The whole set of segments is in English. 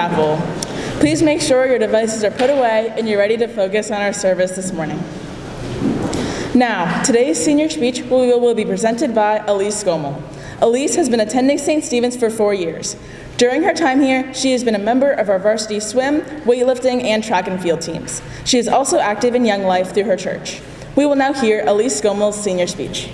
Chapel. Please make sure your devices are put away and you're ready to focus on our service this morning. Now, today's senior speech will be presented by Elyse Skoumal. Elyse has been attending St. Stephen's for 4 years. During her time here, she has been a member of our varsity swim, weightlifting, and track and field teams. She is also active in Young Life through her church. We will now hear Elyse Skoumal's senior speech.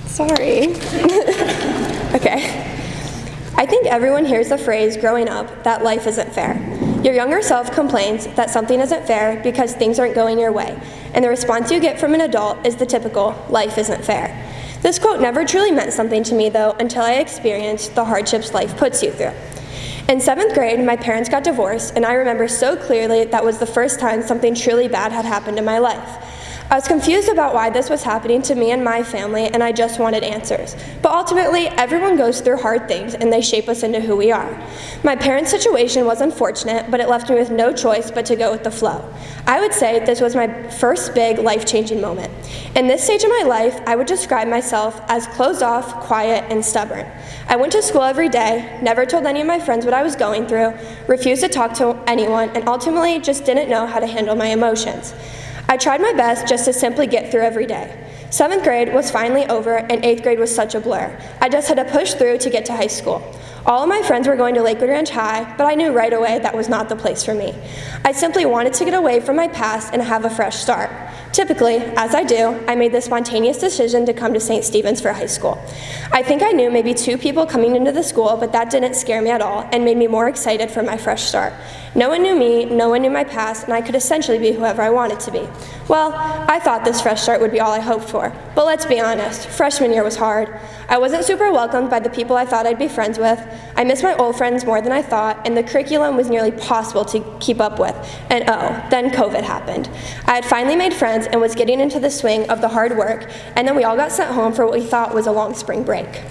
Sorry. Okay. I think everyone hears the phrase growing up that life isn't fair. Your younger self complains that something isn't fair because things aren't going your way, and the response you get from an adult is the typical, life isn't fair. This quote never truly meant something to me, though, until I experienced the hardships life puts you through. In 7th grade, my parents got divorced, and I remember so clearly that was the first time something truly bad had happened in my life. I was confused about why this was happening to me and my family, and I just wanted answers. But ultimately, everyone goes through hard things, and they shape us into who we are. My parents' situation was unfortunate, but it left me with no choice but to go with the flow. I would say this was my first big life-changing moment. In this stage of my life, I would describe myself as closed off, quiet, and stubborn. I went to school every day, never told any of my friends what I was going through, refused to talk to anyone, and ultimately just didn't know how to handle my emotions. I tried my best just to simply get through every day. 7th grade was finally over, and 8th grade was such a blur. I just had to push through to get to high school. All of my friends were going to Lakewood Ranch High, but I knew right away that was not the place for me. I simply wanted to get away from my past and have a fresh start. Typically, as I do, I made the spontaneous decision to come to St. Stephen's for high school. I think I knew maybe 2 people coming into the school, but that didn't scare me at all and made me more excited for my fresh start. No one knew me, no one knew my past, and I could essentially be whoever I wanted to be. Well, I thought this fresh start would be all I hoped for, but let's be honest, freshman year was hard. I wasn't super welcomed by the people I thought I'd be friends with. I missed my old friends more than I thought, and the curriculum was nearly impossible to keep up with. And then COVID happened. I had finally made friends and was getting into the swing of the hard work, and then we all got sent home for what we thought was a long spring break.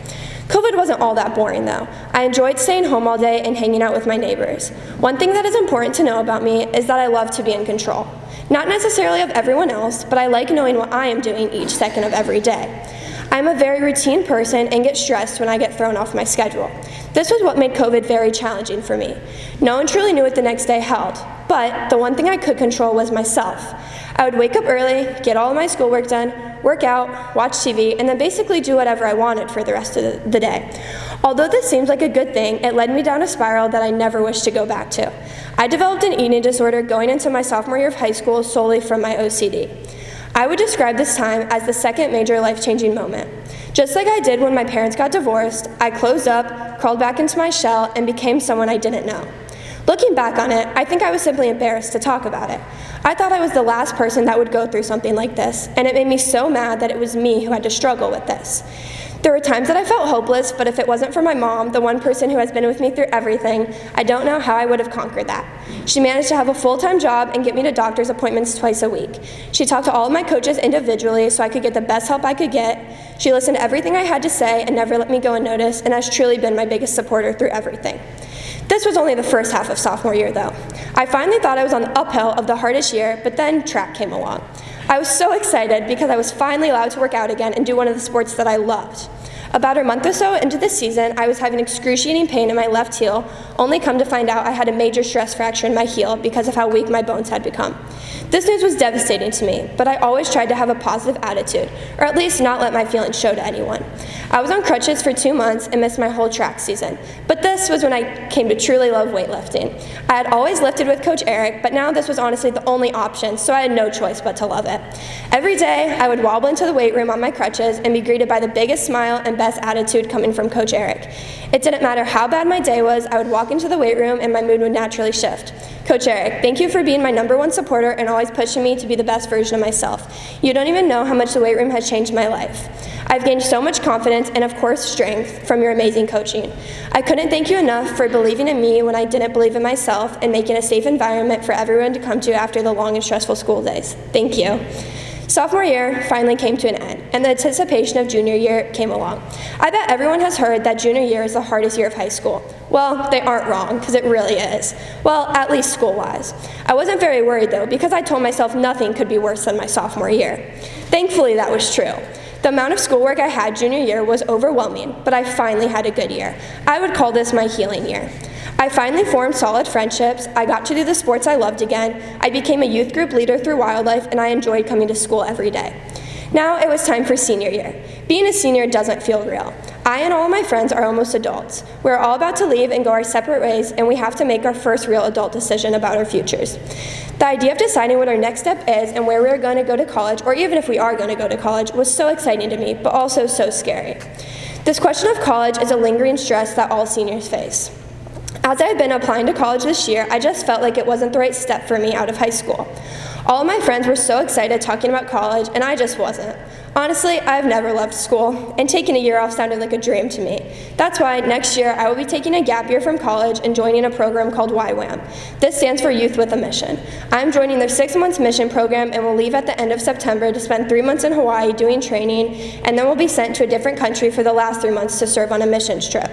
COVID wasn't all that boring, though. I enjoyed staying home all day and hanging out with my neighbors. One thing that is important to know about me is that I love to be in control. Not necessarily of everyone else, but I like knowing what I am doing each second of every day. I'm a very routine person and get stressed when I get thrown off my schedule. This was what made COVID very challenging for me. No one truly knew what the next day held, but the one thing I could control was myself. I would wake up early, get all of my schoolwork done, work out, watch TV, and then basically do whatever I wanted for the rest of the day. Although this seems like a good thing, it led me down a spiral that I never wish to go back to. I developed an eating disorder going into my sophomore year of high school solely from my OCD. I would describe this time as the second major life-changing moment. Just like I did when my parents got divorced, I closed up, crawled back into my shell, and became someone I didn't know. Looking back on it, I think I was simply embarrassed to talk about it. I thought I was the last person that would go through something like this, and it made me so mad that it was me who had to struggle with this. There were times that I felt hopeless, but if it wasn't for my mom, the one person who has been with me through everything, I don't know how I would have conquered that. She managed to have a full-time job and get me to doctor's appointments twice a week. She talked to all of my coaches individually so I could get the best help I could get. She listened to everything I had to say and never let me go unnoticed, and has truly been my biggest supporter through everything. This was only the first half of sophomore year, though. I finally thought I was on the uphill of the hardest year, but then track came along. I was so excited because I was finally allowed to work out again and do one of the sports that I loved. About a month or so into the season, I was having excruciating pain in my left heel, only come to find out I had a major stress fracture in my heel because of how weak my bones had become. This news was devastating to me, but I always tried to have a positive attitude, or at least not let my feelings show to anyone. I was on crutches for 2 months and missed my whole track season, but this was when I came to truly love weightlifting. I had always lifted with Coach Eric, but now this was honestly the only option, so I had no choice but to love it. Every day, I would wobble into the weight room on my crutches and be greeted by the biggest smile and best attitude coming from Coach Eric. It didn't matter how bad my day was, I would walk into the weight room and my mood would naturally shift. Coach Eric, thank you for being my #1 supporter and always pushing me to be the best version of myself. You don't even know how much the weight room has changed my life. I've gained so much confidence and, of course, strength from your amazing coaching. I couldn't thank you enough for believing in me when I didn't believe in myself and making a safe environment for everyone to come to after the long and stressful school days. Thank you. Sophomore year finally came to an end, and the anticipation of junior year came along. I bet everyone has heard that junior year is the hardest year of high school. Well, they aren't wrong, because it really is. Well, at least school-wise. I wasn't very worried, though, because I told myself nothing could be worse than my sophomore year. Thankfully, that was true. The amount of schoolwork I had junior year was overwhelming, but I finally had a good year. I would call this my healing year. I finally formed solid friendships, I got to do the sports I loved again, I became a youth group leader through wildlife, and I enjoyed coming to school every day. Now it was time for senior year. Being a senior doesn't feel real. I and all of my friends are almost adults. We're all about to leave and go our separate ways, and we have to make our first real adult decision about our futures. The idea of deciding what our next step is and where we're going to go to college, or even if we are going to go to college, was so exciting to me, but also so scary. This question of college is a lingering stress that all seniors face. As I have been applying to college this year, I just felt like it wasn't the right step for me out of high school. All of my friends were so excited talking about college, and I just wasn't. Honestly, I've never loved school, and taking a year off sounded like a dream to me. That's why next year I will be taking a gap year from college and joining a program called YWAM. This stands for Youth with a Mission. I'm joining their 6-month mission program and will leave at the end of September to spend 3 months in Hawaii doing training, and then we'll be sent to a different country for the last 3 months to serve on a missions trip.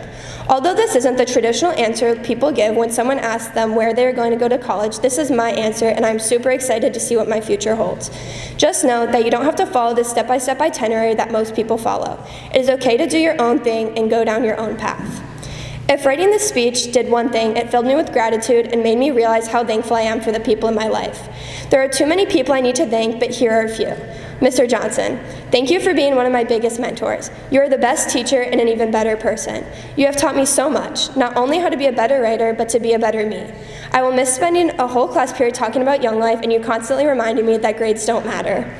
Although this isn't the traditional answer people give when someone asks them where they're going to go to college, this is my answer, and I'm super excited to see what my future holds. Just know that you don't have to follow this step-by-step itinerary that most people follow. It is okay to do your own thing and go down your own path. If writing this speech did one thing, it filled me with gratitude and made me realize how thankful I am for the people in my life. There are too many people I need to thank, but here are a few. Mr. Johnson, thank you for being one of my biggest mentors. You are the best teacher and an even better person. You have taught me so much, not only how to be a better writer, but to be a better me. I will miss spending a whole class period talking about young life and you constantly reminding me that grades don't matter.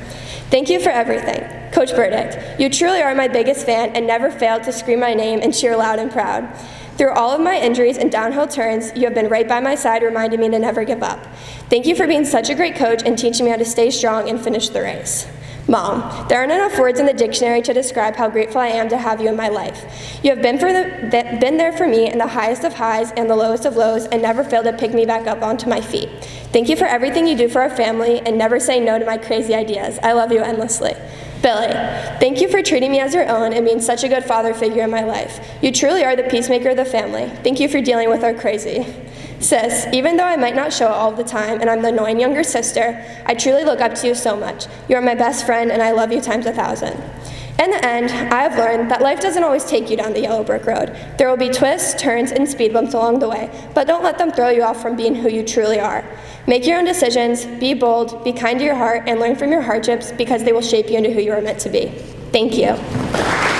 Thank you for everything. Coach Burdick, you truly are my biggest fan and never failed to scream my name and cheer loud and proud. Through all of my injuries and downhill turns, you have been right by my side reminding me to never give up. Thank you for being such a great coach and teaching me how to stay strong and finish the race. Mom, there aren't enough words in the dictionary to describe how grateful I am to have you in my life. You have been there for me in the highest of highs and the lowest of lows and never failed to pick me back up onto my feet. Thank you for everything you do for our family and never saying no to my crazy ideas. I love you endlessly. Billy, thank you for treating me as your own and being such a good father figure in my life. You truly are the peacemaker of the family. Thank you for dealing with our crazy. Sis, even though I might not show it all the time and I'm the annoying younger sister, I truly look up to you so much. You are my best friend and I love you times 1,000. In the end, I have learned that life doesn't always take you down the yellow brick road. There will be twists, turns, and speed bumps along the way, but don't let them throw you off from being who you truly are. Make your own decisions, be bold, be kind to your heart, and learn from your hardships because they will shape you into who you are meant to be. Thank you.